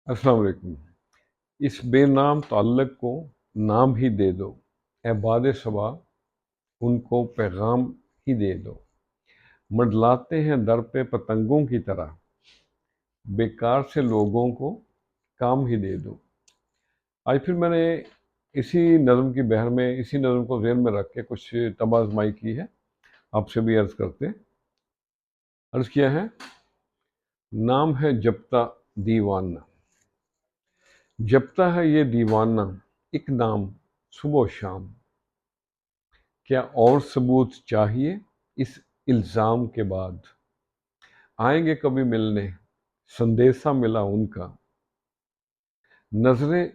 अस्सलाम वालेकुम। इस बेनाम ताल्लुक़ को नाम ही दे दो, ए बादे सबा उनको पैगाम ही दे दो। मंडलाते हैं दर पे पतंगों की तरह, बेकार से लोगों को काम ही दे दो। आज फिर मैंने इसी नज़म की बहर में इसी नज़म को ज़हन में रख के कुछ तबाज़माई की है, आपसे भी अर्ज़ करते हैं। अर्ज़ किया है, नाम है जब्ता दीवाना, जबता है ये दीवाना एक नाम सुबह शाम। क्या और सबूत चाहिए इस इल्ज़ाम के बाद? आएंगे कभी मिलने, संदेशा मिला उनका, नजरें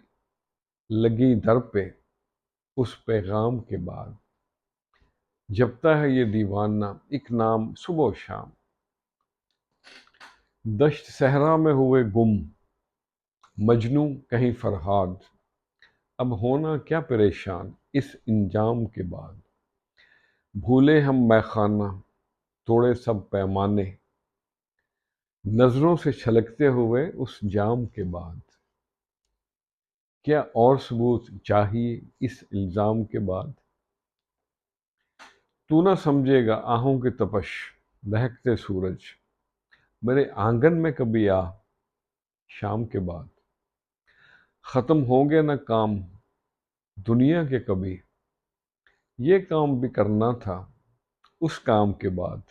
लगी दर पे उस पैगाम के बाद। जबता है ये दीवाना एक नाम सुबह शाम। दश्त सहरा में हुए गुम मजनू कहीं फरहाद, अब होना क्या परेशान इस इंजाम के बाद। भूले हम मैखाना तोड़े सब पैमाने, नजरों से छलकते हुए उस जाम के बाद। क्या और सबूत चाहिए इस इल्ज़ाम के बाद? तू ना समझेगा आहों की तपश दहकते सूरज, मेरे आंगन में कभी आ शाम के बाद। ख़त्म होंगे न काम दुनिया के कभी, ये काम भी करना था उस काम के बाद।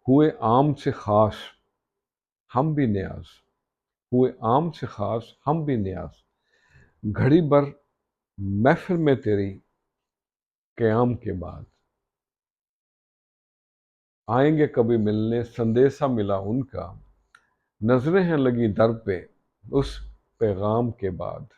हुए आम से ख़ास हम भी न्याज, हुए आम से ख़ास हम भी न्याज। घड़ी भर महफिल में तेरी क़याम के बाद। आएंगे कभी मिलने संदेशा मिला उनका, नजरें हैं लगी दर पे उस पैगाम के बाद।